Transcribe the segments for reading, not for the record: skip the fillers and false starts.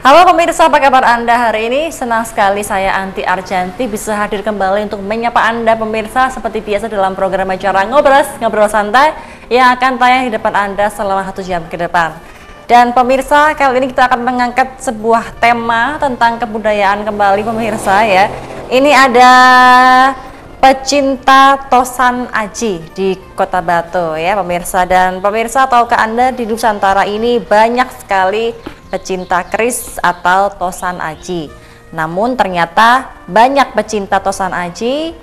Halo pemirsa, apa kabar Anda hari ini? Senang sekali saya Anti Arjanti bisa hadir kembali untuk menyapa Anda pemirsa seperti biasa dalam program acara Ngobrol Santai yang akan tayang di depan Anda selama 1 jam ke depan. Dan pemirsa, kali ini kita akan mengangkat sebuah tema tentang kebudayaan kembali pemirsa ya. Ini ada pecinta Tosan Aji di Kota Batu ya pemirsa. Dan pemirsa, tahukah Anda di Nusantara ini banyak sekali pecinta keris atau Tosan Aji. Namun ternyata banyak pecinta Tosan Aji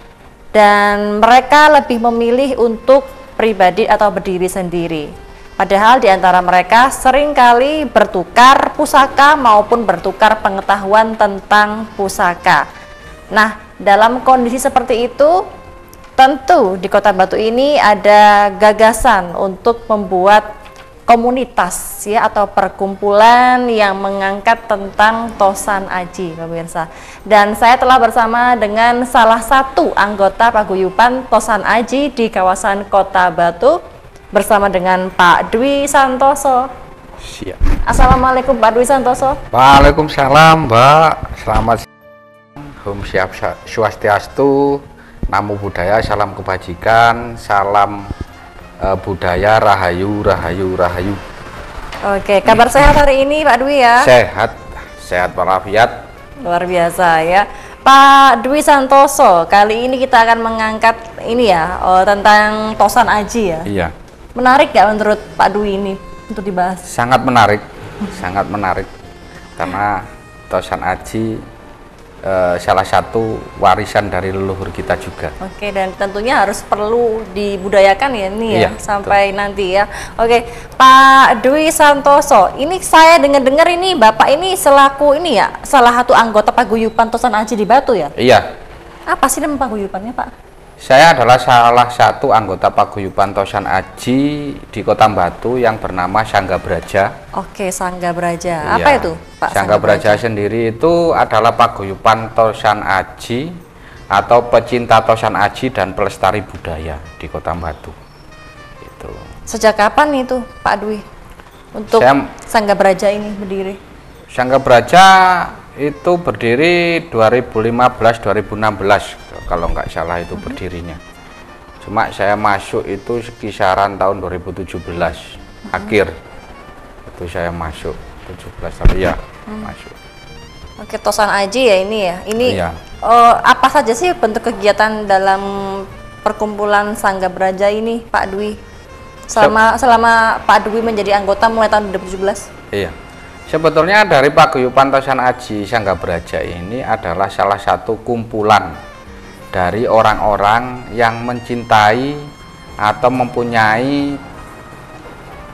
dan mereka lebih memilih untuk pribadi atau berdiri sendiri. Padahal di antara mereka seringkali bertukar pusaka maupun bertukar pengetahuan tentang pusaka. Nah, dalam kondisi seperti itu, tentu di Kota Batu ini ada gagasan untuk membuat komunitas ya atau perkumpulan yang mengangkat tentang Tosan Aji pemirsa. Dan saya telah bersama dengan salah satu anggota paguyuban Tosan Aji di kawasan Kota Batu bersama dengan Pak Dwi Santoso. Siap. Assalamualaikum Pak Dwi Santoso. Waalaikumsalam Mbak. Selamat siang. Om Siap Swastiastu. Namo Buddhaya, salam kebajikan, salam budaya, rahayu, rahayu, rahayu. Oke, kabar sehat hari ini Pak Dwi ya? Sehat, sehat walafiat. Luar biasa ya. Pak Dwi Santoso, kali ini kita akan mengangkat ini ya, tentang Tosan Aji ya. Iya. Menarik nggak menurut Pak Dwi ini untuk dibahas? Sangat menarik, sangat menarik. Karena Tosan Aji salah satu warisan dari leluhur kita juga. Oke, dan tentunya harus perlu dibudayakan ya ini ya, sampai betul. Nanti ya. Oke, Pak Dwi Santoso, ini saya dengar-dengar ini Bapak ini selaku ini ya, salah satu anggota paguyuban Tosan Aji di Batu ya? Iya. Apa sih nama paguyubannya Pak? Saya adalah salah satu anggota paguyuban Tosan Aji di Kota Batu yang bernama Sangga Braja. Oke, Sangga Braja. Iya. Apa itu, Pak? Sangga Braja sendiri itu adalah paguyuban Tosan Aji atau pecinta Tosan Aji dan pelestari budaya di Kota Batu. Itu. Sejak kapan itu, Pak Dwi? Untuk Sangga Braja ini berdiri? Sangga Braja itu berdiri 2015-2016 kalau nggak salah itu berdirinya. Cuma saya masuk itu kisaran tahun 2017 akhir itu saya masuk 17 tahun ya masuk. Oke, Tosan Aji ya ini ya. Ini iya. Apa saja sih bentuk kegiatan dalam perkumpulan Sangga Braja ini Pak Dwi? Selama Pak Dwi menjadi anggota mulai tahun 2017. Iya. Sebetulnya dari paguyuban Tosan Aji Sangga Braja ini adalah salah satu kumpulan dari orang-orang yang mencintai atau mempunyai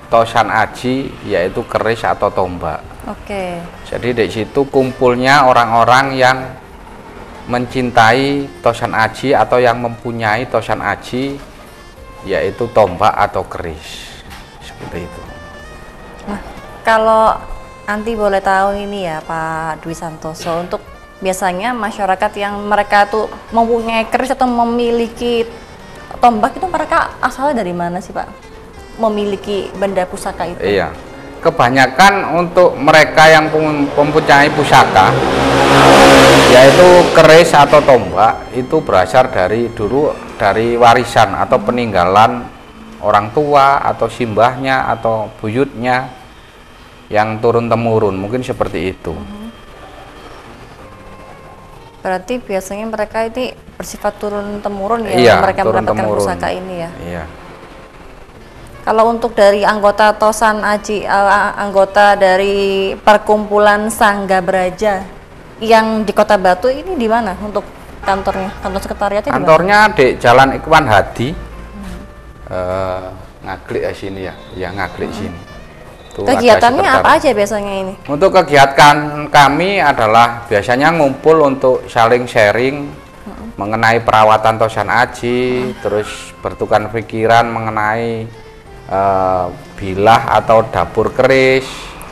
Tosan Aji, yaitu keris atau tombak. Oke. Jadi di situ kumpulnya orang-orang yang mencintai Tosan Aji atau yang mempunyai Tosan Aji, yaitu tombak atau keris. Seperti itu. Nah, kalau Anti boleh tahu ini ya Pak Dwi Santoso, untuk biasanya masyarakat yang mereka tuh mempunyai keris atau memiliki tombak itu mereka asalnya dari mana sih Pak? Memiliki benda pusaka itu? Iya, kebanyakan untuk mereka yang mempunyai pusaka, yaitu keris atau tombak, itu berasal dari dari warisan atau peninggalan orang tua atau simbahnya atau buyutnya yang turun-temurun, mungkin seperti itu. Berarti biasanya mereka ini bersifat turun-temurun ya, iya, mereka mendapatkan pusaka ini ya. Iya. Kalau untuk dari anggota Tosan Aji, anggota dari perkumpulan Sangga Braja yang di Kota Batu ini di mana untuk kantornya, kantor sekretariatnya? Kantornya di Jalan Ikhwan Hadi, Ngaglik sini ya, Ngaglik sini. Kegiatannya apa aja biasanya ini? Untuk kegiatan kami adalah biasanya ngumpul untuk saling sharing mengenai perawatan Tosan Aji, terus bertukar pikiran mengenai bilah atau dapur keris.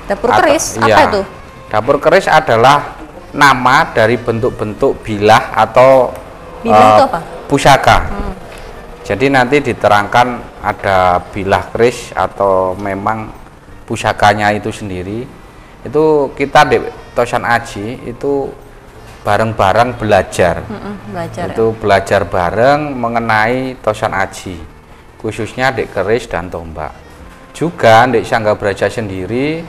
Dapur keris? Apa itu? Dapur keris adalah nama dari bentuk-bentuk bilah atau bilah itu apa? Pusaka. Jadi nanti diterangkan ada bilah keris atau memang pusakanya itu sendiri. Itu kita Tosan Aji itu bareng-bareng belajar. Belajar. Itu belajar bareng mengenai Tosan Aji, khususnya Dek Keris dan Tombak. Juga Dek Sangga Braja sendiri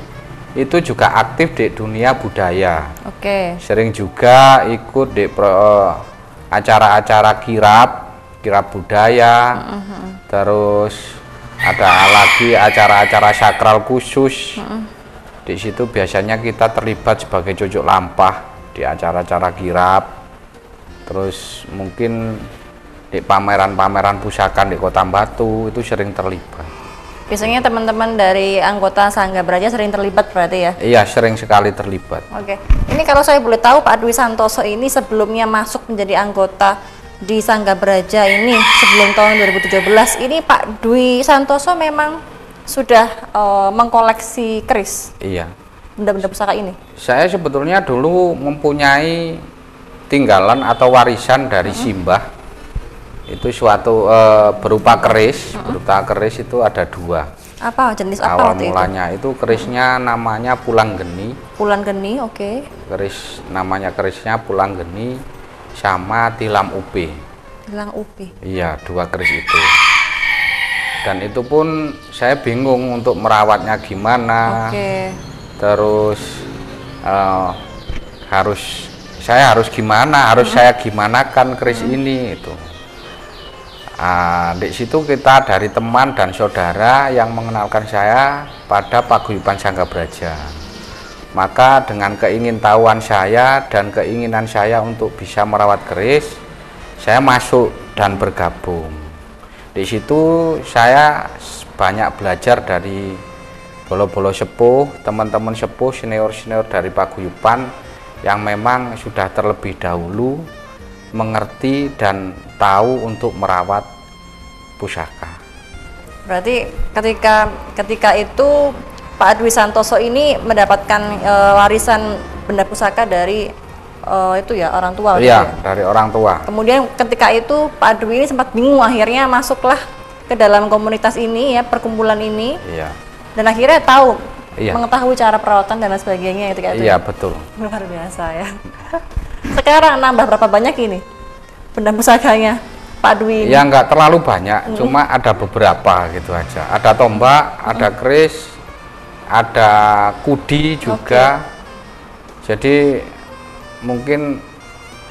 itu juga aktif di dunia budaya. Oke. Sering juga ikut di acara-acara kirab budaya. Terus ada lagi acara-acara sakral khusus. Di situ biasanya kita terlibat sebagai cucuk lampah di acara-acara kirab. Terus mungkin di pameran-pameran pusaka di Kota Batu itu sering terlibat. Biasanya teman-teman dari anggota Sangga Braja sering terlibat berarti ya? Iya, sering sekali terlibat. Oke. Ini kalau saya boleh tahu, Pak Dwi Santoso ini sebelumnya masuk menjadi anggota di Sangga Braja ini sebelum tahun 2017, ini Pak Dwi Santoso memang sudah mengkoleksi keris? Iya. Benda-benda pusaka ini? Saya sebetulnya dulu mempunyai tinggalan atau warisan dari simbah. Itu suatu berupa keris. Berupa keris itu ada 2. Apa jenis apa Awal waktu mulanya itu kerisnya namanya Pulang Geni. Pulang Geni, oke. Keris namanya kerisnya Pulang Geni sama Tilam Upi. Tilam Upi. Iya, 2 keris itu. Dan itu pun saya bingung untuk merawatnya gimana. Oke. Terus saya harus gimana, saya gimanakan keris ini itu. Di situ kita dari teman dan saudara yang mengenalkan saya pada paguyuban Sangga Braja. Maka dengan keingintahuan saya dan keinginan saya untuk bisa merawat keris, saya masuk dan bergabung. Di situ saya banyak belajar dari bolo-bolo sepuh, teman-teman sepuh, senior-senior dari paguyuban yang memang sudah terlebih dahulu mengerti dan tahu untuk merawat pusaka. Berarti ketika itu Pak Dwi Santoso ini mendapatkan warisan benda pusaka dari itu ya orang tua. Iya, ya? dari orang tua. Kemudian ketika itu Pak Dwi ini sempat bingung, akhirnya masuklah ke dalam komunitas ini ya, perkumpulan ini. Iya. Dan akhirnya tahu, Iya. mengetahui cara perawatan dan lain sebagainya itu kayak Iya, betul. Luar biasa ya. Sekarang nambah berapa banyak ini benda pusakanya Pak Dwi ini? Ya nggak terlalu banyak, cuma ada beberapa gitu aja. Ada tombak, ada keris, ada kudi juga. Jadi mungkin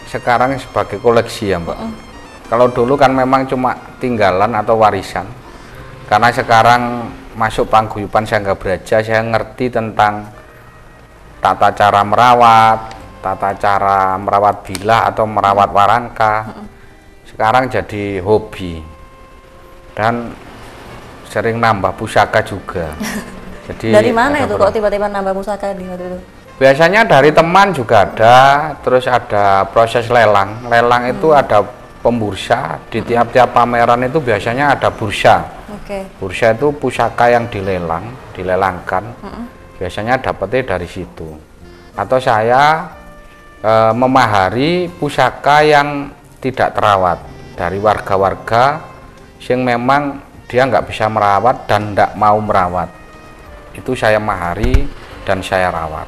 sekarang sebagai koleksi ya Mbak. Kalau dulu kan memang cuma tinggalan atau warisan. Karena sekarang masuk paguyuban Sangga Braja, saya ngerti tentang tata cara merawat bilah atau merawat warangka. Sekarang jadi hobi dan sering nambah pusaka juga. Jadi dari mana itu kok tiba-tiba nambah pusaka di waktu itu? Biasanya dari teman juga ada, terus ada proses lelang. Lelang itu ada pembursa, di tiap-tiap pameran itu biasanya ada bursa. Bursa itu pusaka yang dilelangkan. Biasanya dapetnya dari situ. Atau saya memahari pusaka yang tidak terawat dari warga-warga yang memang dia nggak bisa merawat dan tidak mau merawat. Itu saya mahari dan saya rawat.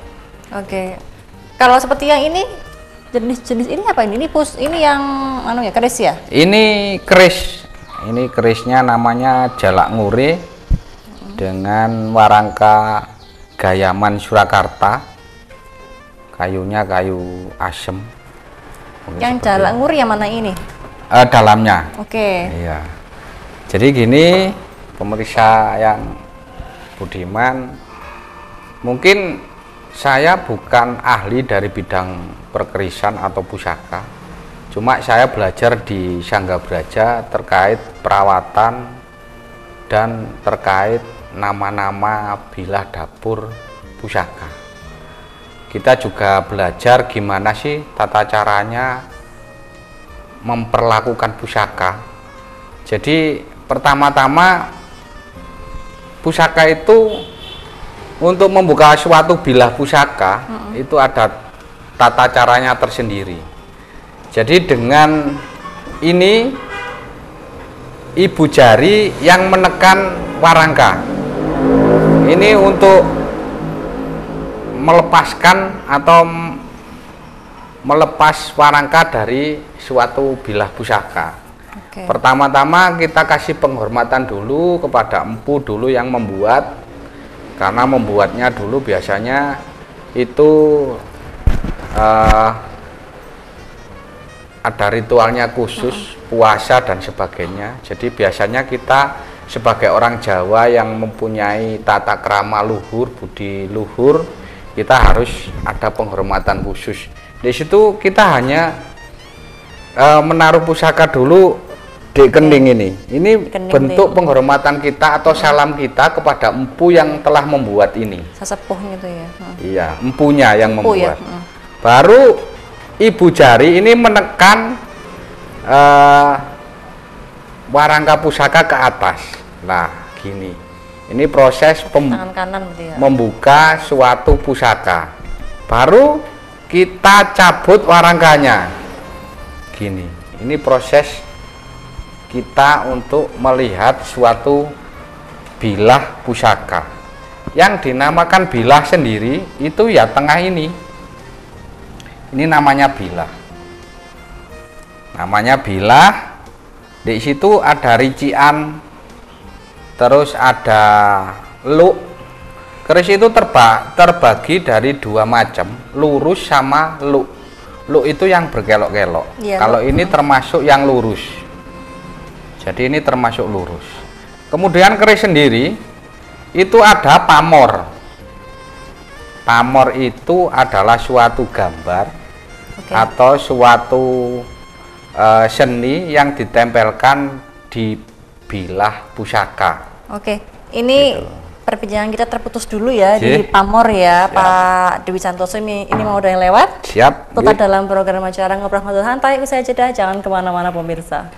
Oke. Kalau seperti yang ini, jenis-jenis ini apa ini? Ini yang keris ya? Ini keris. Ini kerisnya namanya Jalak Ngure dengan warangka Gayaman Surakarta. Kayunya kayu asem. Yang Jalak Ngure yang mana ini? Dalamnya. Oke. Iya. Jadi gini, pemirsa yang budiman, mungkin saya bukan ahli dari bidang perkerisan atau pusaka, cuma saya belajar di Sangga Braja terkait perawatan dan terkait nama-nama bilah dapur pusaka. Kita juga belajar gimana sih tata caranya memperlakukan pusaka. Jadi pertama-tama pusaka itu untuk membuka suatu bilah pusaka itu ada tata caranya tersendiri. Jadi dengan ini ibu jari yang menekan warangka. Ini untuk melepaskan atau melepas warangka dari suatu bilah pusaka. Pertama-tama kita kasih penghormatan dulu kepada empu dulu yang membuat, karena membuatnya dulu biasanya itu ada ritualnya khusus, puasa dan sebagainya. Jadi biasanya kita sebagai orang Jawa yang mempunyai tata krama luhur, budi luhur, kita harus ada penghormatan khusus. Di situ kita hanya menaruh pusaka dulu di kending ini. Ini bentuk penghormatan kita atau salam kita kepada empu yang telah membuat ini. Sesepuh gitu ya. Iya, empunya yang membuat. Ya? Baru ibu jari ini menekan warangka pusaka ke atas. Nah, gini. Ini proses tangan kanan ya? Membuka suatu pusaka. Baru kita cabut warangkanya. Gini. Ini proses kita untuk melihat suatu bilah pusaka. Yang dinamakan bilah sendiri itu ya tengah ini. Ini namanya bilah. Namanya bilah. Di situ ada rician, terus ada luk. Keris itu terbagi dari dua macam, lurus sama luk. Luk itu yang berkelok-kelok. Ya, kalau ini termasuk yang lurus. Jadi ini termasuk lurus. Kemudian keris sendiri itu ada pamor. Pamor itu adalah suatu gambar atau suatu seni yang ditempelkan di bilah pusaka. Ini gitu. Perbincangan kita terputus dulu ya di pamor ya. Siap. Pak Dwi Santoso ini mau udah yang lewat. Siap. Tetap dalam program acara Ngobrol Santai. Usai jeda, jangan kemana-mana pemirsa.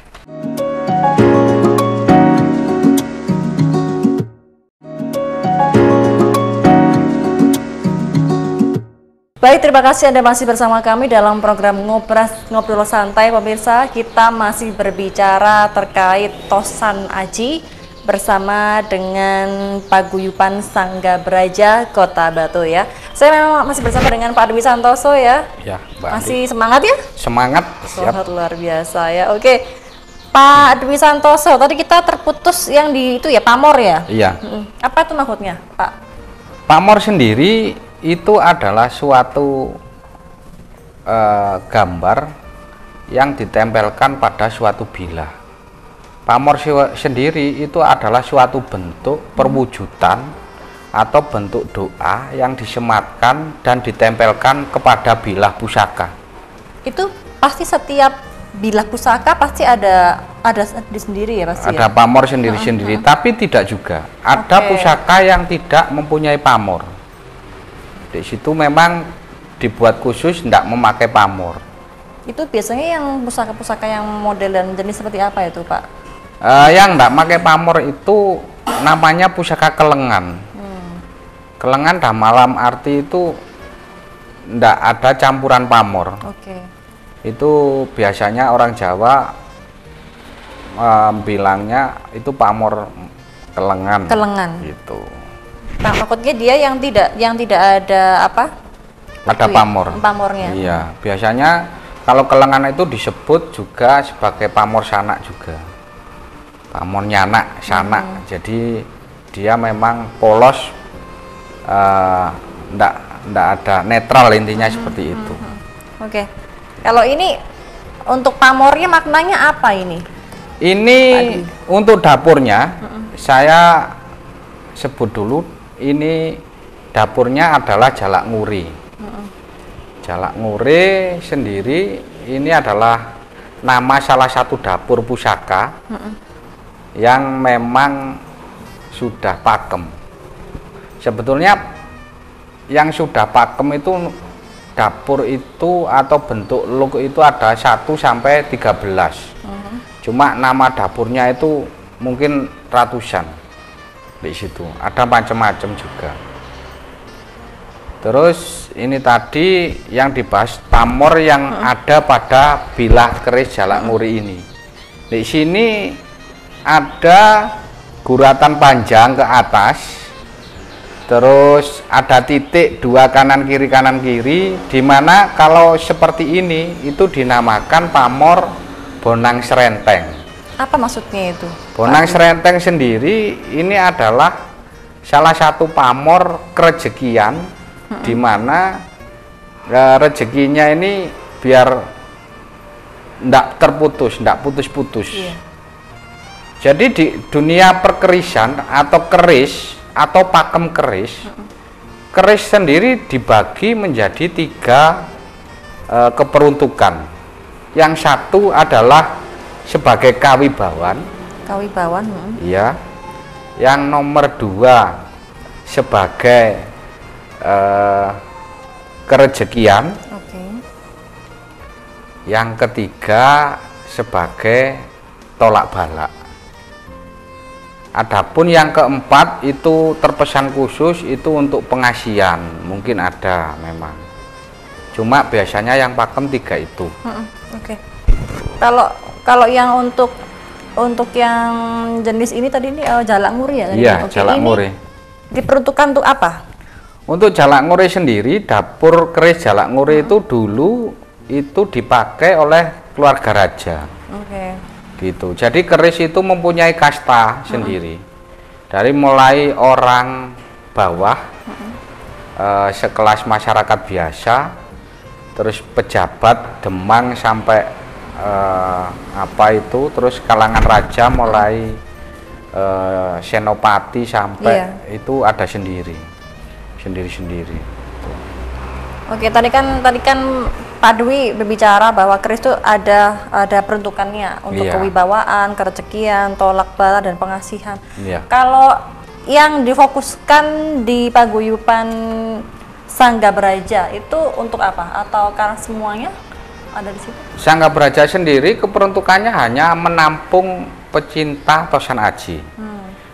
Baik, terima kasih Anda masih bersama kami dalam program Ngobrol Santai pemirsa. Kita masih berbicara terkait Tosan Aji bersama dengan Paguyuban Sangga Braja Kota Batu ya. Saya memang masih bersama dengan Pak Dwi Santoso ya. Ya, Mbak masih Andi. Semangat ya? Semangat. Siap. Luar biasa ya. Oke. Pak Dwi Santoso, tadi kita terputus yang di itu ya, pamor ya? Iya. Apa itu maksudnya, Pak? Pamor sendiri itu adalah suatu gambar yang ditempelkan pada suatu bilah. Pamor sendiri itu adalah suatu bentuk perwujudan atau bentuk doa yang disematkan dan ditempelkan kepada bilah pusaka. Itu pasti setiap bilah pusaka pasti ada sendiri ya pasti. Ada ya? Pamor sendiri-sendiri, tapi tidak juga. Ada pusaka yang tidak mempunyai pamor. Di situ memang dibuat khusus tidak memakai pamor. Itu biasanya yang pusaka-pusaka yang model dan jenis seperti apa itu, Pak? Yang tidak pakai pamor itu namanya pusaka kelengan. Kelengan dalam arti itu tidak ada campuran pamor. Itu biasanya orang Jawa bilangnya itu pamor kelengan. Kelengan. Gitu. Nah, maksudnya dia yang tidak ada apa? Ada pamor. Pamornya. Iya, biasanya kalau kelengan itu disebut juga sebagai pamor sanak juga. Pamor nyanak, sanak. Jadi dia memang polos, ndak ada netral intinya seperti itu. Oke. Kalau ini untuk pamornya maknanya apa ini? Ini untuk dapurnya saya sebut dulu. Ini dapurnya adalah Jalak Nguri. Jalak Nguri sendiri ini adalah nama salah satu dapur pusaka yang memang sudah pakem. Sebetulnya yang sudah pakem itu dapur itu atau bentuk luk itu ada 1 sampai 13. Cuma nama dapurnya itu mungkin ratusan. Di situ ada macam-macam juga. Terus ini tadi yang dibahas pamor yang ada pada bilah keris Jalak Nguri ini. Di sini ada guratan panjang ke atas Terus ada titik 2 kanan kiri, di mana kalau seperti ini itu dinamakan pamor bonang serenteng. Apa maksudnya itu? Bonang serenteng sendiri ini adalah salah satu pamor kerejekian, di mana rezekinya ini biar ndak terputus, ndak putus-putus. Iya. Jadi di dunia perkerisan atau keris atau pakem keris, keris sendiri dibagi menjadi 3 keperuntukan. Yang satu adalah sebagai kawibawan. Kawibawan. Iya. Yang nomor 2 sebagai kerejekian. Oke. Yang ketiga sebagai tolak balak. Adapun yang keempat itu terpesan khusus itu untuk pengasian, mungkin ada memang. Cuma biasanya yang pakem 3 itu. Oke. Kalau yang untuk yang jenis ini tadi ini jalak nguri ya? Iya, jalak nguri. Diperuntukkan untuk apa? Untuk jalak nguri sendiri, dapur keris jalak nguri itu dulu itu dipakai oleh keluarga raja. Oke. Gitu. Jadi keris itu mempunyai kasta sendiri. Dari mulai orang bawah, sekelas masyarakat biasa, terus pejabat, demang sampai terus kalangan raja mulai senopati sampai itu ada sendiri. Oke, tadi kan Pak Dwi berbicara bahwa keris itu ada peruntukannya untuk kewibawaan, kerejekian, tolak bala dan pengasihan. Kalau yang difokuskan di paguyuban Sangga Braja itu untuk apa? Atau karena semuanya ada di situ? Sangga Braja sendiri keperuntukannya hanya menampung pecinta Tosan Aji.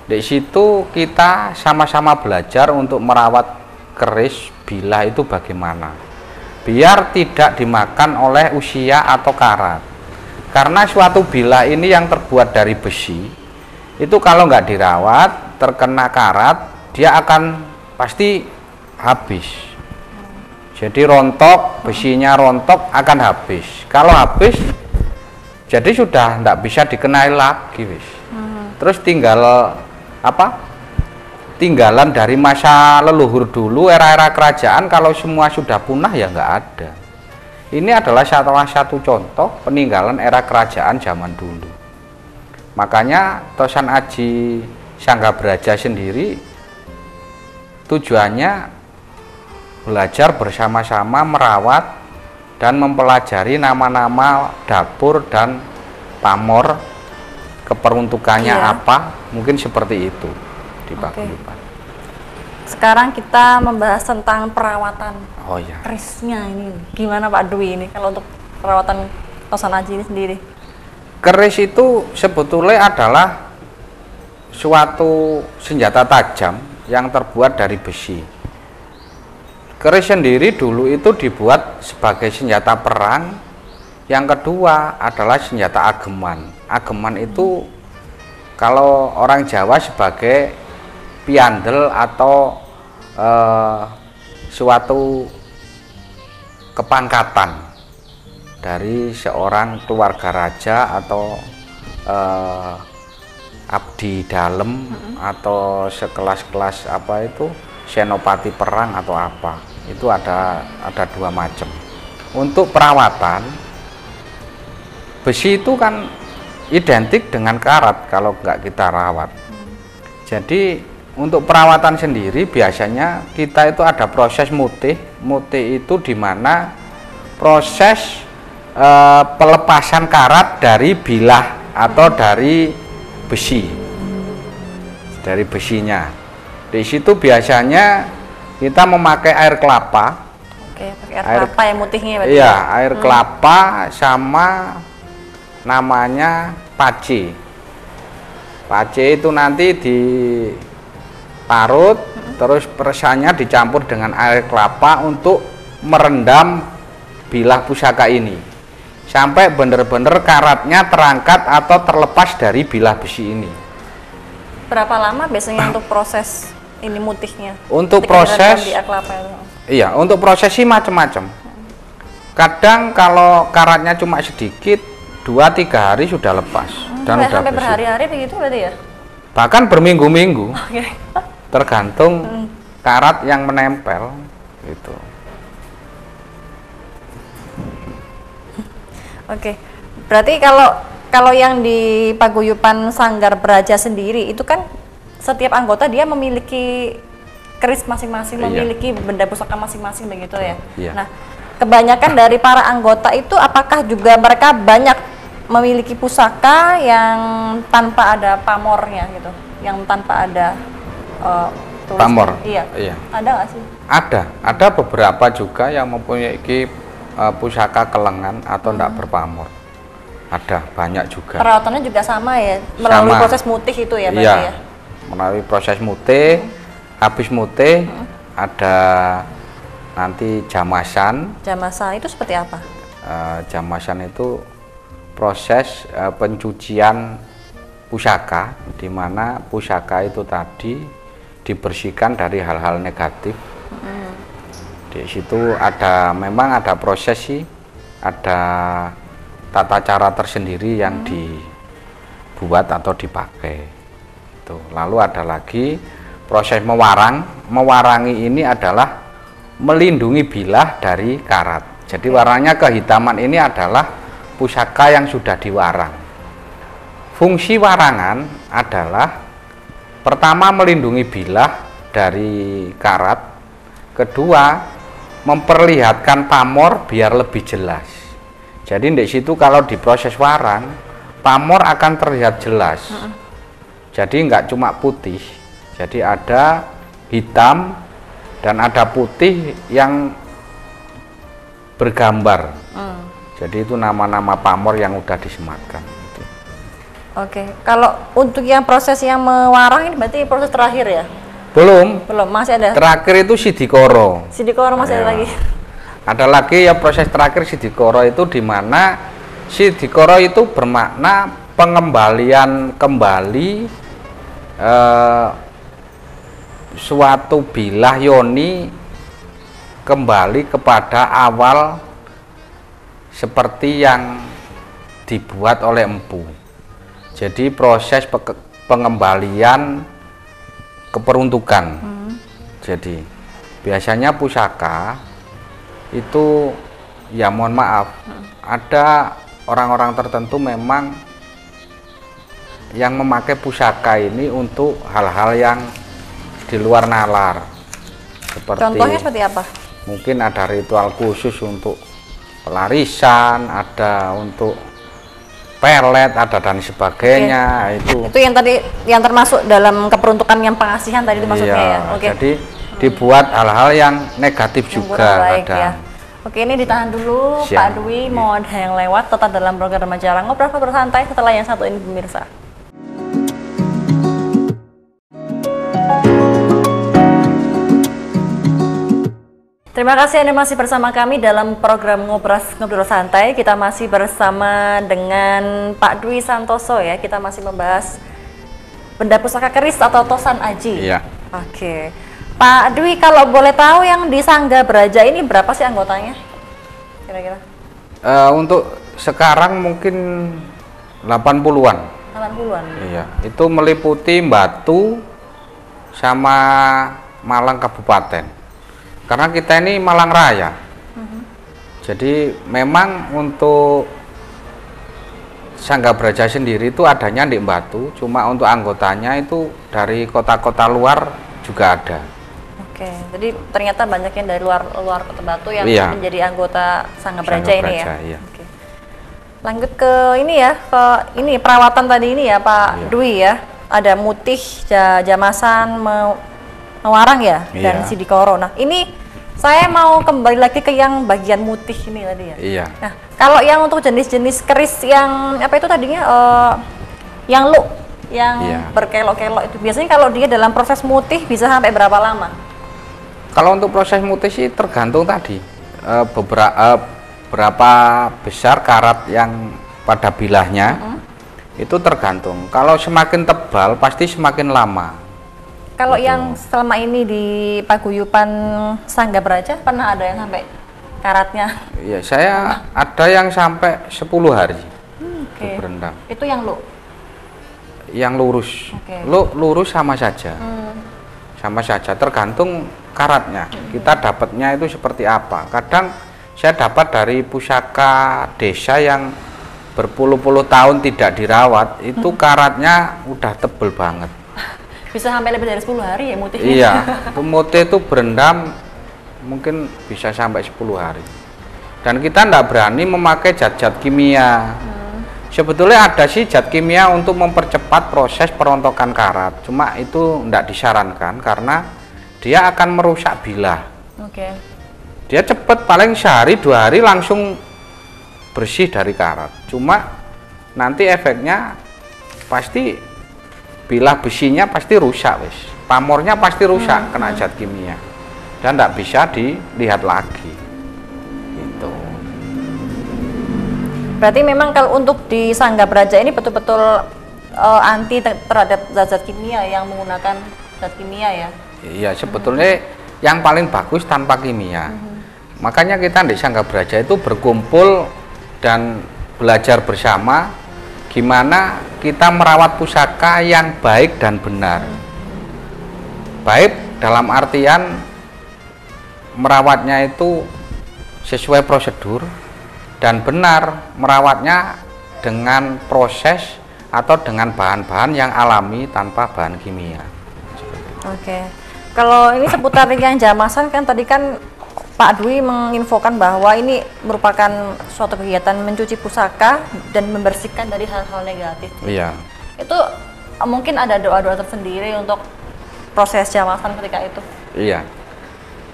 Di situ kita sama-sama belajar untuk merawat keris bilah itu bagaimana biar tidak dimakan oleh usia atau karat, karena suatu bilah ini yang terbuat dari besi itu kalau nggak dirawat terkena karat dia akan pasti habis. Jadi rontok, besinya rontok akan habis. Kalau habis jadi sudah nggak bisa dikenai lagi wis. Terus tinggal tinggalan dari masa leluhur dulu, era-era kerajaan, kalau semua sudah punah ya nggak ada. Ini adalah salah satu contoh peninggalan era kerajaan zaman dulu. Makanya Tosan Aji Sangga Braja sendiri tujuannya belajar bersama-sama merawat dan mempelajari nama-nama dapur dan pamor, keperuntukannya apa, mungkin seperti itu. Sekarang kita membahas tentang perawatan kerisnya ini. Gimana Pak Dwi ini kalau untuk perawatan Tosan Aji ini sendiri? Keris itu sebetulnya adalah suatu senjata tajam yang terbuat dari besi. Keris sendiri dulu itu dibuat sebagai senjata perang. Yang kedua adalah senjata ageman. Ageman itu kalau orang Jawa sebagai piandel atau suatu kepangkatan dari seorang keluarga raja atau abdi dalem atau sekelas-kelas senopati perang atau apa. Itu ada 2 macam. Untuk perawatan besi itu kan identik dengan karat kalau nggak kita rawat. Jadi untuk perawatan sendiri biasanya kita itu ada proses mutih. Mutih itu dimana proses pelepasan karat dari bilah atau dari besi, dari besinya. Di situ biasanya kita memakai air kelapa. Oke, pakai air kelapa yang mutihnya. Iya, air kelapa sama namanya pace. Pace itu nanti diparut, terus peresanya dicampur dengan air kelapa untuk merendam bilah pusaka ini sampai benar-benar karatnya terangkat atau terlepas dari bilah besi ini. Berapa lama biasanya untuk proses ini mutihnya? Untuk Ketika proses, direndam di air kelapa itu. iya, untuk proses sih macam-macam. Kadang kalau karatnya cuma sedikit, 2-3 hari sudah lepas dan udah sampai bersih. berhari-hari begitu berarti ya? Bahkan berminggu-minggu, Oke. tergantung karat yang menempel gitu. Oke. Berarti kalau yang di paguyuban Sanggar Braja sendiri itu kan setiap anggota dia memiliki keris masing-masing, Iya. memiliki benda pusaka masing-masing begitu ya. Iya. Nah, kebanyakan dari para anggota itu apakah juga mereka banyak memiliki pusaka yang tanpa ada pamornya gitu, yang tanpa ada tulis. Pamor. Iya. Iya. Ada nggak sih? Ada beberapa juga yang mempunyai pusaka kelengan atau tidak berpamor. Ada banyak juga. Perawatannya juga sama ya, melalui Sama. proses mutih itu ya berarti Iya, ya. melalui proses mutih. Habis mutih ada nanti jamasan. Jamasa itu seperti apa? Jamasan itu proses pencucian pusaka, di mana pusaka itu tadi dibersihkan dari hal-hal negatif. Di situ memang ada proses sih, ada tata cara tersendiri yang dibuat atau dipakai. Lalu ada lagi proses mewarang. Mewarangi ini adalah melindungi bilah dari karat. Jadi warnanya kehitaman ini adalah pusaka yang sudah diwarang. Fungsi warangan adalah pertama melindungi bilah dari karat, kedua memperlihatkan pamor biar lebih jelas. Jadi di situ kalau diproses warang, pamor akan terlihat jelas. Jadi nggak cuma putih, jadi ada hitam dan ada putih yang bergambar. Jadi itu nama-nama pamor yang udah disematkan. Oke, kalau untuk yang proses yang mewarang ini berarti proses terakhir ya? Belum. Masih ada. Terakhir itu sidikoro. Sidikoro masih ada Ya. lagi. Ada lagi ya proses terakhir sidikoro itu, di mana sidikoro itu bermakna pengembalian kembali suatu bilah yoni kembali kepada awal seperti yang dibuat oleh empu. Jadi proses pengembalian keperuntukan. Jadi biasanya pusaka itu, ya mohon maaf, ada orang-orang tertentu memang yang memakai pusaka ini untuk hal-hal yang di luar nalar. Contohnya seperti apa? Mungkin ada ritual khusus untuk pelarisan, ada untuk pelet, ada dan sebagainya. Itu yang tadi yang termasuk dalam keperuntukan yang pengasihan tadi itu maksudnya iya, ya. Oke. Jadi dibuat hal-hal yang negatif Yang juga kurang baik, kadang. ya. Oke, ini ditahan dulu Siap. Pak Dwi, mau ada yang lewat tetap dalam program Remaja Ngobrol Santai setelah yang satu ini pemirsa. Terima kasih Anda masih bersama kami dalam program Ngobrol Santai. Kita masih bersama dengan Pak Dwi Santoso ya. Kita masih membahas benda pusaka keris atau tosan aji. Iya. Oke. Pak Dwi, kalau boleh tahu yang di Sangga Braja ini berapa sih anggotanya? Kira-kira? Untuk sekarang mungkin 80-an. 80-an. Iya, itu meliputi Batu sama Malang Kabupaten. Karena kita ini Malang Raya. Jadi memang untuk Sangga Braja sendiri itu adanya di Batu, cuma untuk anggotanya itu dari kota-kota luar juga ada. Oke, jadi ternyata banyak yang dari luar Kota Batu yang Iya. menjadi anggota Sangga Braja Sangga ini ya. Braja, iya. Oke. Lanjut ke ini ya, ke ini perawatan tadi ini ya Pak Iya. Dwi ya. Ada mutih, jamasan, mewarang ya, dan Iya. sidikoro. Nah, ini saya mau kembali lagi ke yang bagian mutih ini tadi ya. Iya. Nah, kalau yang untuk jenis-jenis keris yang apa itu tadinya yang yang Iya. berkelok-kelok itu biasanya kalau dia dalam proses mutih bisa sampai berapa lama? Kalau untuk proses mutih sih tergantung tadi berapa besar karat yang pada bilahnya. Itu tergantung. Kalau semakin tebal pasti semakin lama. Kalau Gitu. yang selama ini di paguyuban Sangga Braja pernah ada yang sampai karatnya? Ya, saya ada yang sampai 10 hari Oke. itu berendam. Itu yang lo? Yang lurus, Oke. lurus sama saja, sama saja. Tergantung karatnya. Kita dapatnya itu seperti apa. Kadang saya dapat dari pusaka desa yang berpuluh-puluh tahun tidak dirawat, itu karatnya udah tebel banget. Bisa sampai lebih dari 10 hari ya motifnya? Iya, itu motif itu berendam mungkin bisa sampai 10 hari. Dan kita tidak berani memakai zat-zat kimia. Sebetulnya ada sih zat kimia untuk mempercepat proses perontokan karat. Cuma itu tidak disarankan karena dia akan merusak bilah. Oke. Dia cepat, paling sehari 2 hari langsung bersih dari karat. Cuma nanti efeknya pasti bilah besinya pasti rusak, wis. Pamornya pasti rusak kena zat kimia. Dan tidak bisa dilihat lagi. Gitu. Berarti memang kalau untuk di Sangga Braja ini betul-betul anti terhadap zat-zat kimia yang menggunakan zat kimia ya? Iya, sebetulnya yang paling bagus tanpa kimia. Makanya kita di Sangga Braja itu berkumpul dan belajar bersama gimana kita merawat pusaka yang baik dan benar. Baik dalam artian merawatnya itu sesuai prosedur, dan benar merawatnya dengan proses atau dengan bahan-bahan yang alami tanpa bahan kimia. Oke. Kalau ini seputar yang jamasan kan tadi kan Pak Dwi menginfokan bahwa ini merupakan suatu kegiatan mencuci pusaka dan membersihkan dari hal-hal negatif. Iya. Itu mungkin ada doa-doa tersendiri untuk proses jamasan ketika itu. Iya.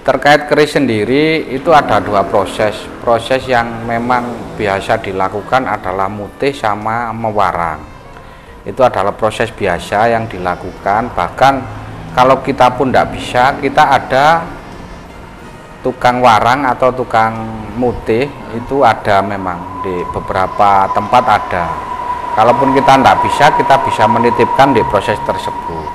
Terkait keris sendiri itu ada 2 proses. Proses yang memang biasa dilakukan adalah mutih sama mewarang. Itu adalah proses biasa yang dilakukan. Bahkan kalau kita pun tidak bisa, kita ada tukang warang atau tukang mutih, itu ada memang di beberapa tempat ada. Kalaupun kita tidak bisa, kita bisa menitipkan di proses tersebut.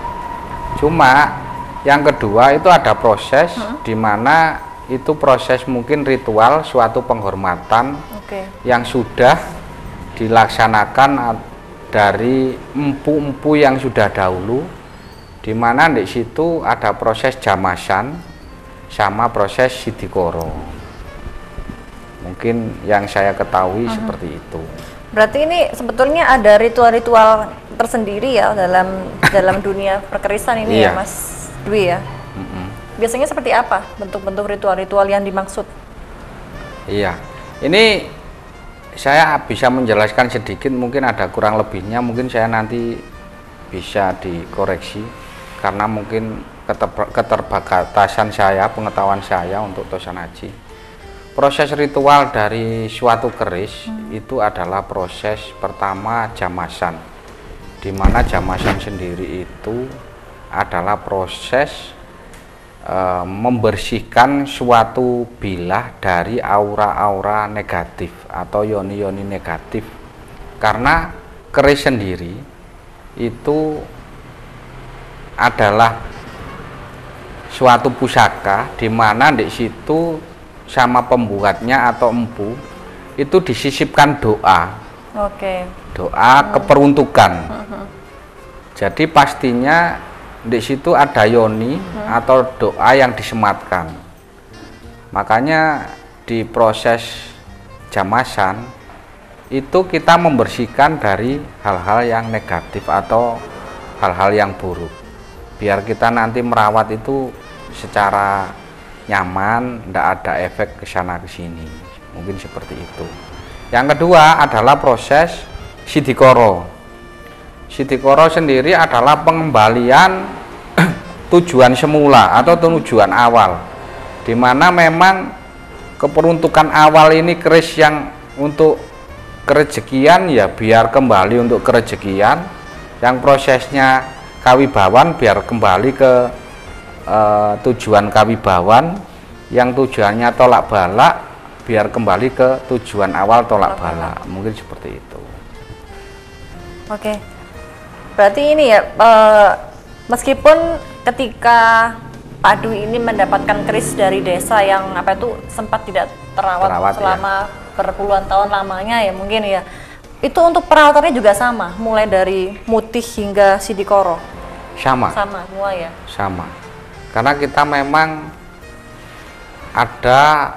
Cuma yang kedua itu ada proses di mana itu proses mungkin ritual suatu penghormatan yang sudah dilaksanakan dari empu-empu yang sudah dahulu, di mana di situ ada proses jamasan sama proses sidikoro. Mungkin yang saya ketahui seperti itu. Berarti ini sebetulnya ada ritual-ritual tersendiri ya dalam dunia perkerisan ini ya Iya. Mas Dwi ya. Biasanya seperti apa bentuk-bentuk ritual-ritual yang dimaksud? Iya, ini saya bisa menjelaskan sedikit, mungkin ada kurang lebihnya, mungkin saya nanti bisa dikoreksi karena mungkin keterbatasan saya, pengetahuan saya untuk Tosan Aji. Proses ritual dari suatu keris itu adalah proses pertama jamasan, di mana jamasan sendiri itu adalah proses membersihkan suatu bilah dari aura-aura negatif atau yoni-yoni negatif. Karena keris sendiri itu adalah suatu pusaka di mana di situ sama pembuatnya atau empu itu disisipkan doa. Doa keperuntukan. Jadi pastinya di situ ada yoni atau doa yang disematkan. Makanya di proses jamasan itu kita membersihkan dari hal-hal yang negatif atau hal-hal yang buruk, biar kita nanti merawat itu secara nyaman, tidak ada efek kesana kesini. Mungkin seperti itu. Yang kedua adalah proses sidikoro. Sidikoro sendiri adalah pengembalian tujuan semula atau tujuan awal, di mana memang keperuntukan awal ini keris yang untuk kerejekian ya biar kembali untuk kerejekian, yang prosesnya kawibawan biar kembali ke tujuan kawibawan, yang tujuannya tolak balak biar kembali ke tujuan awal tolak balak. Mungkin seperti itu. Oke. Berarti ini ya, meskipun ketika Pak Dwi ini mendapatkan keris dari desa yang apa itu sempat tidak terawat selama berpuluhan tahun lamanya ya mungkin ya. Itu untuk perawatannya juga sama, mulai dari mutih hingga sidikoro. Sama. Sama semua ya. Sama. Karena kita memang ada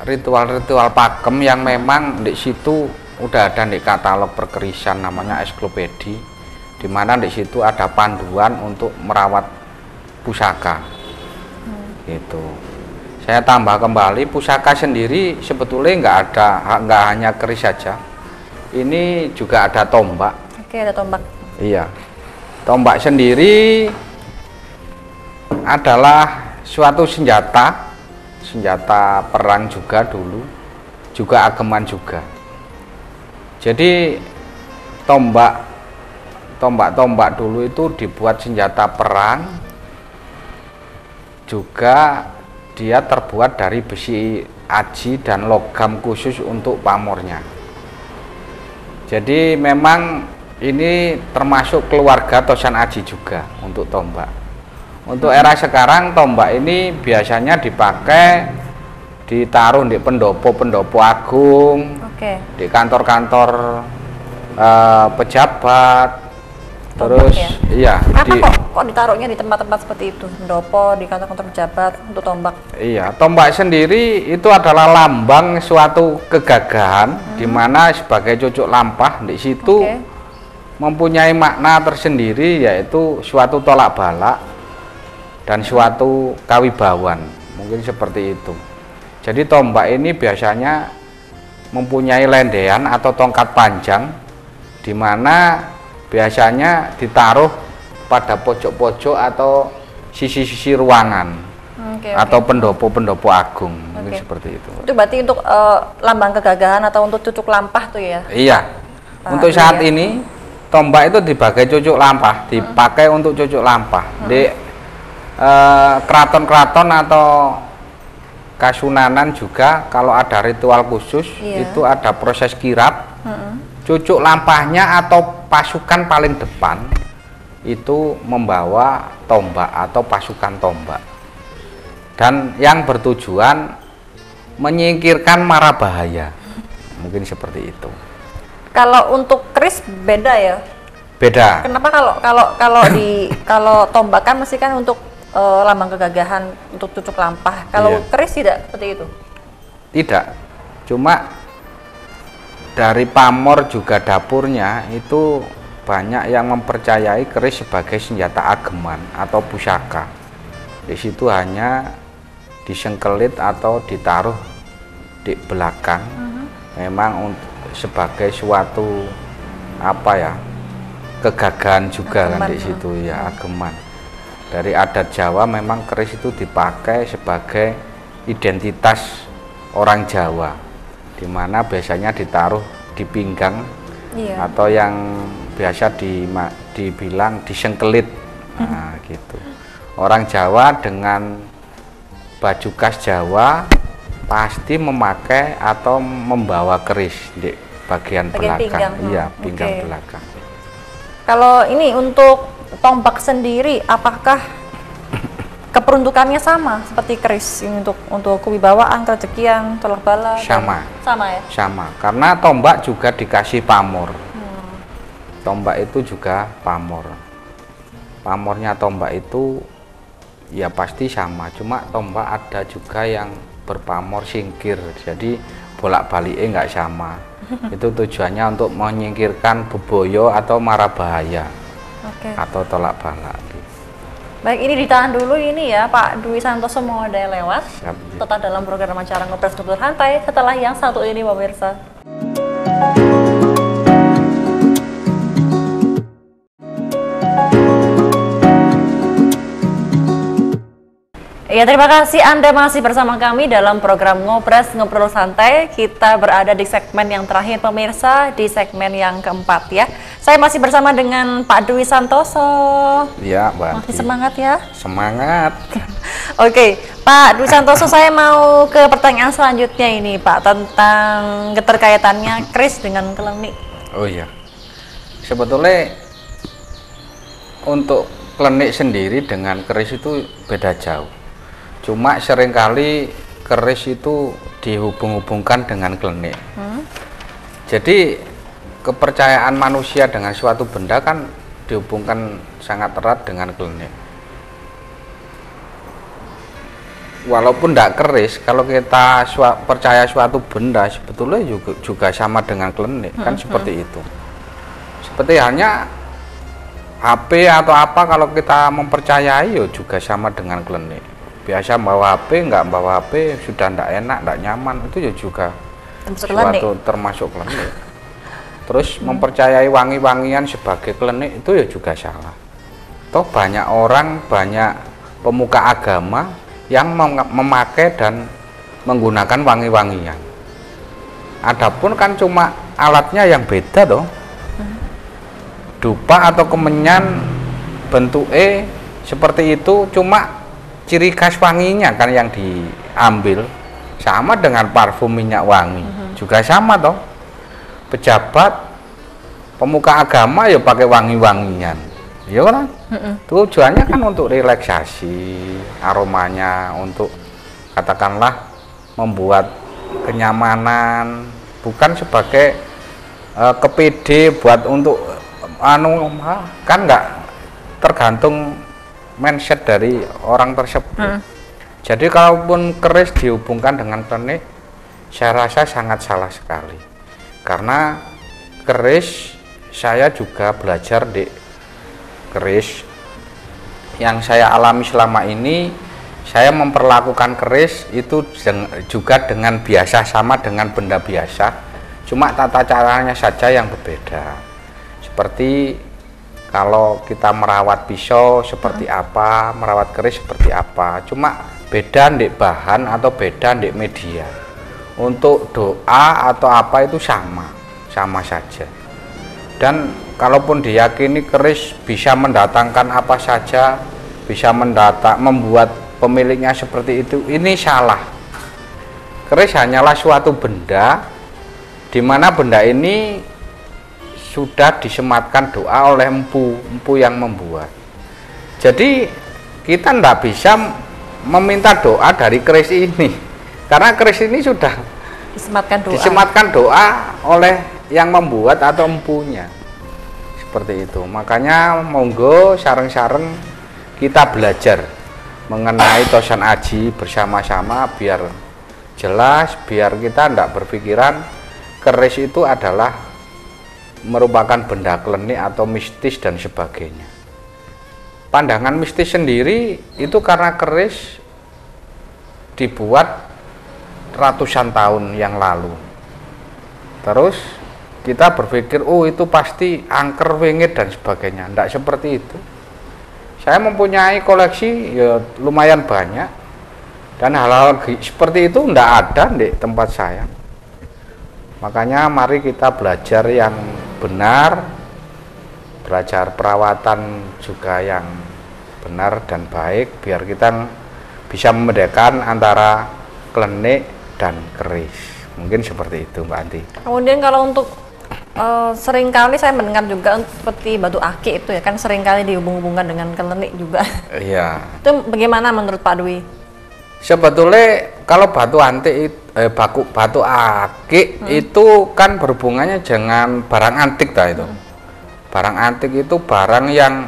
ritual-ritual pakem yang memang di situ udah ada di katalog perkerisan namanya ensiklopedi, di mana di situ ada panduan untuk merawat pusaka. Gitu. Saya tambah kembali, pusaka sendiri sebetulnya nggak hanya keris saja. Ini juga ada tombak. Oke, ada tombak. Iya. Tombak sendiri adalah suatu senjata perang juga dulu, juga ageman juga. Jadi tombak dulu itu dibuat senjata perang, juga dia terbuat dari besi aji dan logam khusus untuk pamornya. Jadi memang ini termasuk keluarga Tosan Aji juga untuk tombak. Untuk era sekarang tombak ini biasanya dipakai ditaruh di pendopo agung, di kantor-kantor pejabat, terus ya? Iya. Kok ditaruhnya di tempat-tempat seperti itu, pendopo, di kantor-kantor pejabat untuk tombak? Iya, tombak sendiri itu adalah lambang suatu kegagahan, di mana sebagai cucuk lampah di situ mempunyai makna tersendiri, yaitu suatu tolak balak dan suatu kawibawan, mungkin seperti itu. Jadi tombak ini biasanya mempunyai lendean atau tongkat panjang, di mana biasanya ditaruh pada pojok-pojok atau sisi-sisi ruangan, atau pendopo agung, mungkin seperti itu. Itu berarti untuk lambang kegagahan atau untuk cucuk lampah tuh ya? Iya. Untuk saat ini tombak itu dipakai cucuk lampah, dipakai untuk cucuk lampah di keraton-keraton atau Kasunanan juga. Kalau ada ritual khusus itu ada proses kirap, cucuk lampahnya atau pasukan paling depan itu membawa tombak atau pasukan tombak, dan yang bertujuan menyingkirkan mara bahaya, mungkin seperti itu. Kalau untuk keris beda ya? Beda. Kenapa kalau tombak kan mesti kan untuk lambang kegagahan, untuk cucuk lampah. Kalau keris tidak seperti itu? Tidak. Cuma dari pamor juga dapurnya itu banyak yang mempercayai keris sebagai senjata ageman atau pusaka. Di situ hanya disengkelit atau ditaruh di belakang, memang sebagai suatu kegagahan juga kan di situ ya, ageman. Dari adat Jawa memang keris itu dipakai sebagai identitas orang Jawa, di mana biasanya ditaruh di pinggang, atau yang biasa dibilang disengkelit. Nah, gitu. Orang Jawa dengan baju khas Jawa pasti memakai atau membawa keris di bagian belakang. Iya, pinggang belakang. Kalau ini untuk tombak sendiri, apakah keperuntukannya sama seperti keris ini untuk kewibawaan, kerezekian, tolak bala? Sama ya? Sama, karena tombak juga dikasih pamor. Tombak itu juga pamor. Pamornya tombak itu ya pasti sama, cuma tombak ada juga yang berpamor singkir, jadi bolak-baliknya nggak sama. Itu tujuannya untuk menyingkirkan beboyo atau mara bahaya, atau tolak balak. Baik, ini ditahan dulu ini ya, Pak Dwi Santoso mau ada yang lewat. Tetap dalam program acara Ngobrol Santai setelah yang satu ini, pemirsa. Ya, terima kasih Anda masih bersama kami dalam program Ngobrol Santai. Kita berada di segmen yang terakhir, pemirsa, di segmen yang keempat ya. Saya masih bersama dengan Pak Dwi Santoso. Ya, Mbak. Masih semangat ya? Semangat. Oke, Pak Dwi Santoso, saya mau ke pertanyaan selanjutnya ini, Pak, tentang keterkaitannya keris dengan kelengnik. Oh iya. Sebetulnya untuk klenik sendiri dengan keris itu beda jauh. Cuma seringkali keris itu dihubung-hubungkan dengan klenik. Jadi kepercayaan manusia dengan suatu benda kan dihubungkan sangat erat dengan klenik. Walaupun tidak keris, kalau kita percaya suatu benda sebetulnya juga sama dengan klenik, kan seperti itu. Seperti halnya HP atau apa, kalau kita mempercayai juga sama dengan klenik. Biasa bawa HP, nggak bawa HP sudah tidak enak, tidak nyaman, itu juga termasuk klenik. Terus mempercayai wangi-wangian sebagai klenik itu juga salah. Toh banyak orang, banyak pemuka agama yang memakai dan menggunakan wangi-wangian. Adapun kan cuma alatnya yang beda toh. Dupa atau kemenyan bentuknya seperti itu, cuma ciri khas wanginya kan yang diambil. Sama dengan parfum minyak wangi, juga sama toh. Pejabat, pemuka agama ya pakai wangi-wangian, ya kan? Tujuannya kan untuk relaksasi, aromanya untuk katakanlah membuat kenyamanan, bukan sebagai kepede buat untuk kan nggak, tergantung mindset dari orang tersebut. Jadi kalaupun keris dihubungkan dengan klenik, saya rasa sangat salah sekali. Karena keris, saya juga belajar di keris yang saya alami selama ini, saya memperlakukan keris itu juga dengan biasa, sama dengan benda biasa, cuma tata caranya saja yang berbeda. Seperti kalau kita merawat pisau seperti apa, merawat keris seperti apa, cuma beda di bahan atau beda di media. Untuk doa atau apa itu sama saja. Dan kalaupun diyakini keris bisa mendatangkan apa saja, bisa membuat pemiliknya seperti itu, ini salah. Keris hanyalah suatu benda di mana benda ini sudah disematkan doa oleh empu yang membuat. Jadi kita tidak bisa meminta doa dari keris ini, karena keris ini sudah disematkan doa oleh yang membuat atau empunya. Seperti itu. Makanya monggo sareng-sareng kita belajar mengenai tosan aji bersama-sama, biar jelas, biar kita tidak berpikiran keris itu adalah merupakan benda klenik atau mistis dan sebagainya. Pandangan mistis sendiri itu karena keris dibuat ratusan tahun yang lalu. Terus kita berpikir, oh itu pasti angker, wingit dan sebagainya. Tidak seperti itu. Saya mempunyai koleksi ya lumayan banyak, dan hal-hal seperti itu tidak ada di tempat saya. Makanya mari kita belajar yang benar, belajar perawatan juga yang benar dan baik, biar kita bisa membedakan antara klenik dan keris. Mungkin seperti itu, Mbak Anti. Kemudian kalau untuk seringkali saya mendengar juga seperti batu akik itu ya kan seringkali dihubung-hubungkan dengan klenik juga. Iya. Itu bagaimana menurut Pak Dwi? Sebetulnya kalau batu antik, batu akik itu kan berhubungannya dengan barang antik itu. Barang antik itu barang yang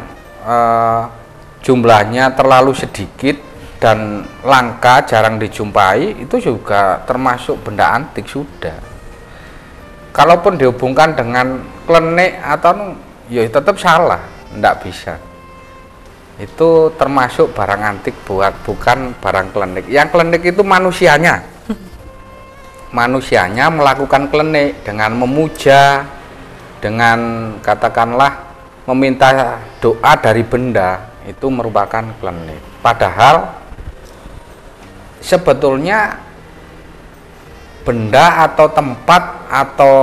jumlahnya terlalu sedikit dan langka, jarang dijumpai, itu juga termasuk benda antik sudah. Kalaupun dihubungkan dengan klenik atau ya tetap salah, tidak bisa. Itu termasuk barang antik, bukan barang klenik. Yang klenik itu manusianya. Manusianya melakukan klenik dengan memuja, dengan katakanlah meminta doa dari benda, itu merupakan klenik. Padahal sebetulnya benda atau tempat atau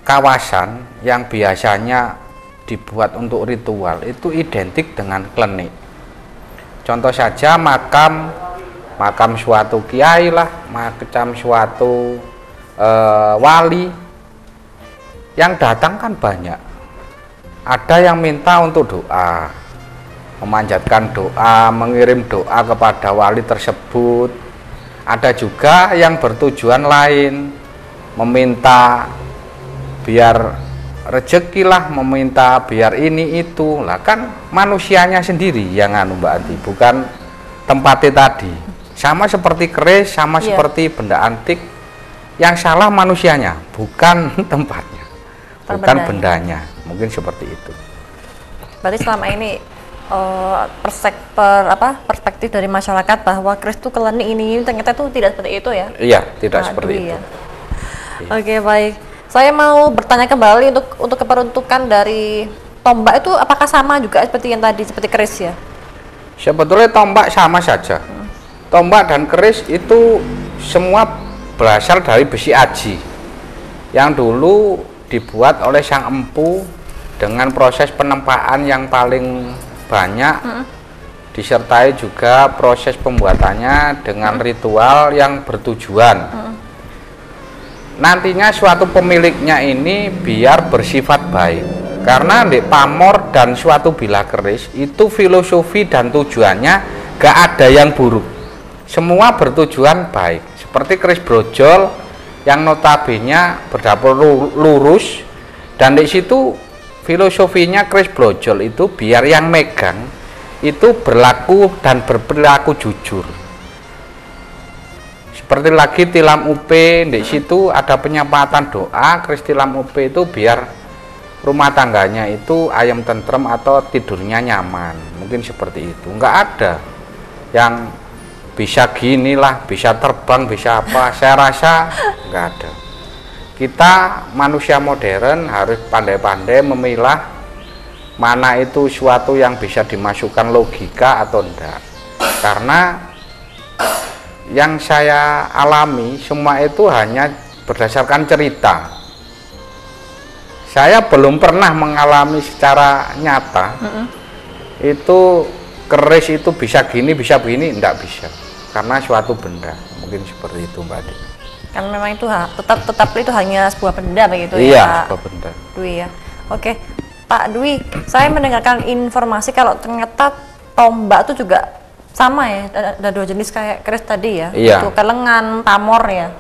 kawasan yang biasanya dibuat untuk ritual itu identik dengan klenik. Contoh saja makam suatu kiai lah, macam suatu wali yang datang kan banyak. Ada yang minta untuk doa, memanjatkan doa, mengirim doa kepada wali tersebut. Ada juga yang bertujuan lain, meminta biar rezeki lah, meminta biar ini itu lah, kan manusianya sendiri yang anu Mbak Anti, bukan tempatnya tadi. Sama seperti keris, sama seperti benda antik, yang salah manusianya, bukan tempatnya, bukan bendanya. Mungkin seperti itu. Berarti selama ini perspektif dari masyarakat bahwa keris itu klenik ini ternyata itu tidak seperti itu ya? Iya, tidak seperti itu. Ya. Oke, baik. Saya mau bertanya kembali untuk keperuntukan dari tombak itu apakah sama juga seperti yang tadi, seperti keris ya? Sebetulnya tombak sama saja. Tombak dan keris itu semua berasal dari besi aji yang dulu dibuat oleh sang empu dengan proses penempaan yang paling banyak, disertai juga proses pembuatannya dengan ritual yang bertujuan. Nantinya suatu pemiliknya ini biar bersifat baik, karena di pamor dan suatu bilah keris itu filosofi dan tujuannya gak ada yang buruk, semua bertujuan baik. Seperti keris brojol yang notabene berdapur lurus, dan di situ filosofinya keris brojol itu biar yang megang itu berlaku dan berperilaku jujur. Seperti lagi tilam UP, di situ ada penyempatan doa keris tilam UP itu biar rumah tangganya itu ayam tentrem atau tidurnya nyaman. Mungkin seperti itu. Enggak ada yang bisa gini lah, bisa terbang, bisa apa. Saya rasa enggak ada. Kita manusia modern harus pandai-pandai memilah mana itu suatu yang bisa dimasukkan logika atau enggak. Karena yang saya alami semua itu hanya berdasarkan cerita. Saya belum pernah mengalami secara nyata itu keris itu bisa gini, bisa begini, enggak bisa. Karena suatu benda, mungkin seperti itu Mbak Adi. Karena memang itu tetap itu hanya sebuah benda begitu ya. Iya, sebuah benda. Dwi ya. Oke, Pak Dwi, saya mendengarkan informasi kalau ternyata tombak itu juga sama ya, ada dua jenis kayak keris tadi ya. Iya. Itu kelengan, pamor ya.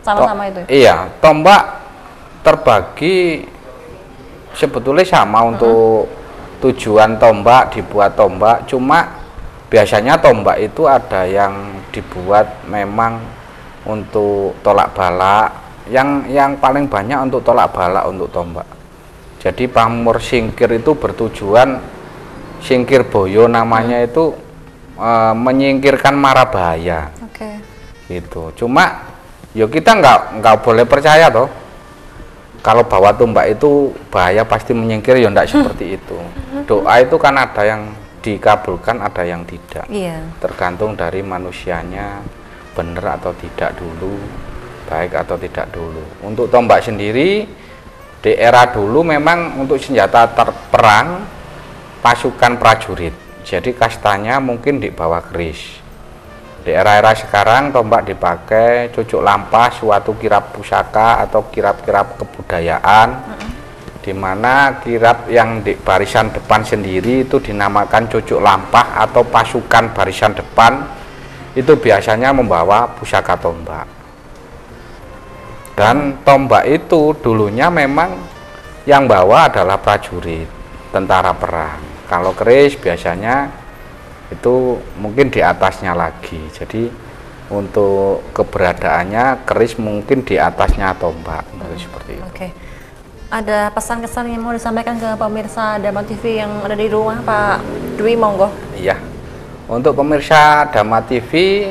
Sama-sama itu. Iya, tombak terbagi sebetulnya sama untuk tujuan tombak, dibuat tombak, cuma biasanya tombak itu ada yang dibuat memang untuk tolak balak, yang paling banyak untuk tolak balak untuk tombak. Jadi pamor singkir itu bertujuan singkir boyo namanya itu menyingkirkan mara bahaya. Oke. Gitu. Cuma yo kita nggak boleh percaya toh. Kalau bawa tombak itu bahaya pasti menyingkir, ya enggak seperti itu. Doa itu kan ada yang dikabulkan, ada yang tidak. Iya. Tergantung dari manusianya benar atau tidak dulu, baik atau tidak dulu. Untuk tombak sendiri di era dulu memang untuk senjata perang pasukan prajurit. Jadi kastanya mungkin di bawah keris. Di era-era sekarang tombak dipakai cucuk lampah, suatu kirap pusaka atau kirap-kirap kebudayaan, di mana kirap yang di barisan depan sendiri itu dinamakan cucuk lampah atau pasukan barisan depan, itu biasanya membawa pusaka tombak. Dan tombak itu dulunya memang yang bawa adalah prajurit, tentara perang. Kalau keris biasanya itu mungkin di atasnya lagi. Jadi untuk keberadaannya keris mungkin di atasnya tombak, seperti itu. Oke. Ada pesan-kesan yang mau disampaikan ke pemirsa Dharma TV yang ada di rumah, Pak Dwi, monggo. Iya. Untuk pemirsa Dharma TV,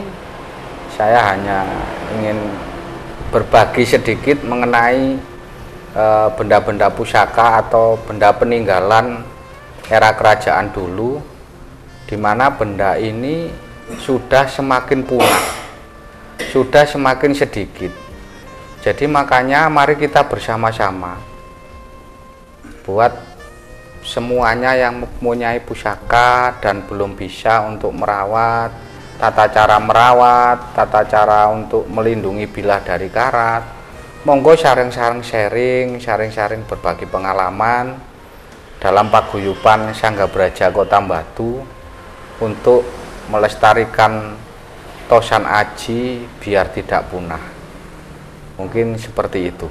saya hanya ingin berbagi sedikit mengenai benda-benda pusaka atau benda peninggalan era kerajaan dulu, di mana benda ini sudah semakin punah, sudah semakin sedikit. Jadi makanya mari kita bersama-sama buat semuanya yang mempunyai pusaka dan belum bisa untuk merawat, tata cara merawat, tata cara untuk melindungi bilah dari karat. Monggo sharing-sharing berbagi pengalaman. dalam paguyuban Sangga Braja Kota Batu untuk melestarikan Tosan Aji biar tidak punah. Mungkin seperti itu.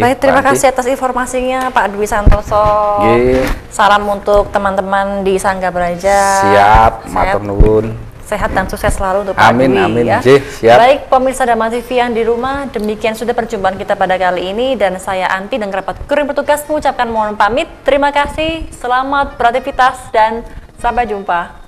Baik, terima kasih atas informasinya Pak Dwi Santoso. Salam untuk teman-teman di Sangga Braja. Siap, matur nuwun. Sehat dan sukses selalu untuk Pak Dwi. Amin, ya. Siap. Baik, pemirsa Dharma TV yang di rumah, demikian sudah perjumpaan kita pada kali ini, dan saya Anti dan kerabat kru yang bertugas mengucapkan mohon pamit. Terima kasih, selamat beraktivitas dan sampai jumpa.